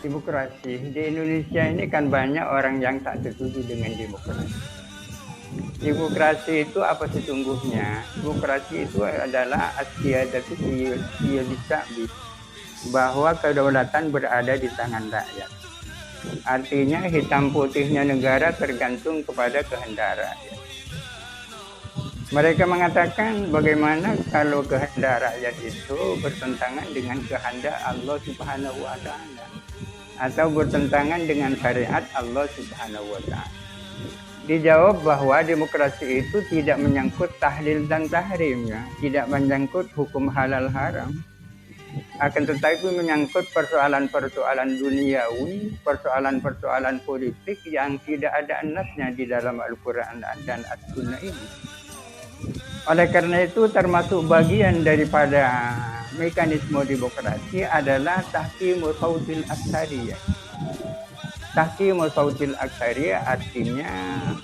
Demokrasi di Indonesia ini kan banyak orang yang tak setuju dengan demokrasi. Demokrasi itu apa sesungguhnya? Demokrasi itu adalah asyadatu sya'bi, bahwa kedaulatan berada di tangan rakyat. Artinya hitam putihnya negara tergantung kepada kehendak rakyat. Mereka mengatakan bagaimana kalau kehendak rakyat itu bertentangan dengan kehendak Allah Subhanahu wa taala atau bertentangan dengan syariat Allah Subhanahu wa taala. Dijawab bahwa demokrasi itu tidak menyangkut tahlil dan tahrimnya, tidak menyangkut hukum halal haram. Akan tetapi menyangkut persoalan-persoalan duniawi, persoalan-persoalan politik yang tidak ada nasnya di dalam Al-Quran dan As-Sunnah ini. Oleh karena itu termasuk bagian daripada mekanisme demokrasi adalah tahkimu sautil aktsariyah. Tahkimu sautil aktsariyah artinya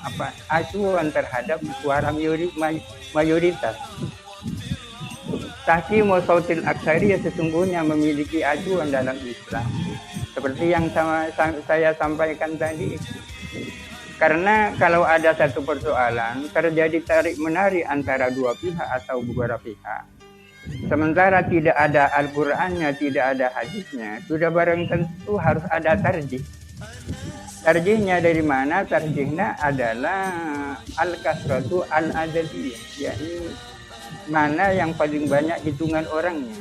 apa? Acuan terhadap suara mayoritas. Tahkimu sautil aktsariyah sesungguhnya memiliki acuan dalam Islam. Seperti yang saya sampaikan tadi. Karena kalau ada satu persoalan terjadi tarik-menarik antara dua pihak atau beberapa pihak, sementara tidak ada Al-Qur'annya, tidak ada hadisnya, sudah barang tentu harus ada tarjih. Tarjihnya dari mana? Tarjihnya adalah al-kasratu al-adadiyah, yakni mana yang paling banyak hitungan orangnya.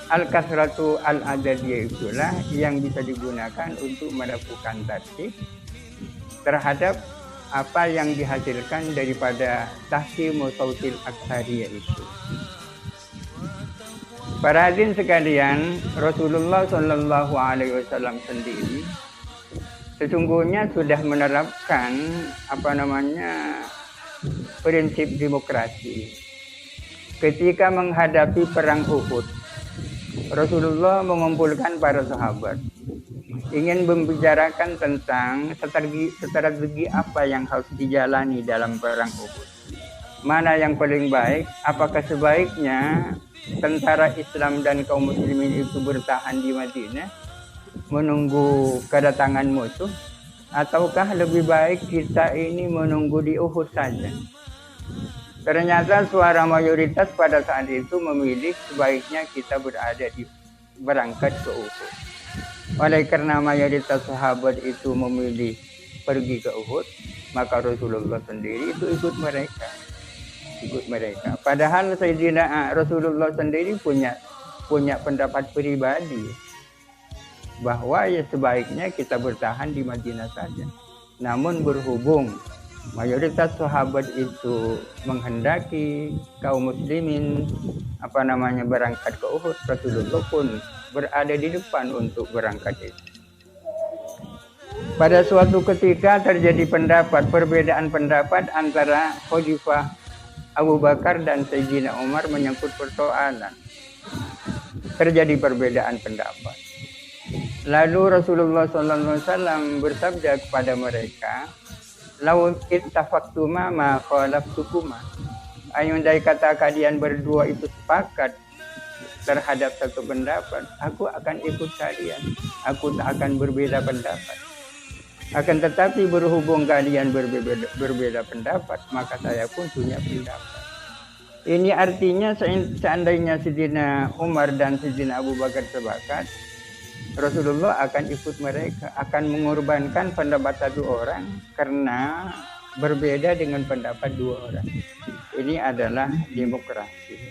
Al-kasratu al-adadiyah itulah yang bisa digunakan untuk melakukan tarjih terhadap apa yang dihasilkan daripada tahkimu sautil aktsariyah itu. Para hadirin sekalian, Rasulullah Shallallahu Alaihi Wasallam sendiri sesungguhnya sudah menerapkan prinsip demokrasi ketika menghadapi perang Uhud. Rasulullah mengumpulkan para sahabat, ingin membicarakan tentang strategi apa yang harus dijalani dalam perang Uhud. Mana yang paling baik? Apakah sebaiknya tentara Islam dan kaum muslimin itu bertahan di Madinah menunggu kedatangan musuh, ataukah lebih baik kita ini menunggu di Uhud saja? Ternyata suara mayoritas pada saat itu memilih sebaiknya kita berangkat ke Uhud. Oleh karena mayoritas sahabat itu memilih pergi ke Uhud, maka Rasulullah sendiri itu ikut mereka. Padahal Sayyidina Rasulullah sendiri punya pendapat pribadi bahwa ya sebaiknya kita bertahan di Madinah saja. Namun berhubung mayoritas sahabat itu menghendaki kaum muslimin berangkat ke Uhud, Rasulullah pun berada di depan untuk berangkat itu. Pada suatu ketika terjadi perbedaan pendapat antara Khalifah Abu Bakar dan Sayyidina Umar menyangkut persoalan. Terjadi perbedaan pendapat. Lalu Rasulullah SAW bersabda kepada mereka, "Lau ittafaqtuma ma khalaftukuma." Andai kata kalian berdua itu sepakat terhadap satu pendapat, aku akan ikut kalian. Aku tak akan berbeda pendapat. Akan tetapi berhubung kalian berbeda pendapat, maka saya pun punya pendapat. Ini artinya seandainya Sayyidina Umar dan Sayyidina Abu Bakar sepakat, Rasulullah akan ikut mereka, akan mengorbankan pendapat satu orang karena berbeda dengan pendapat dua orang. Ini adalah demokrasi.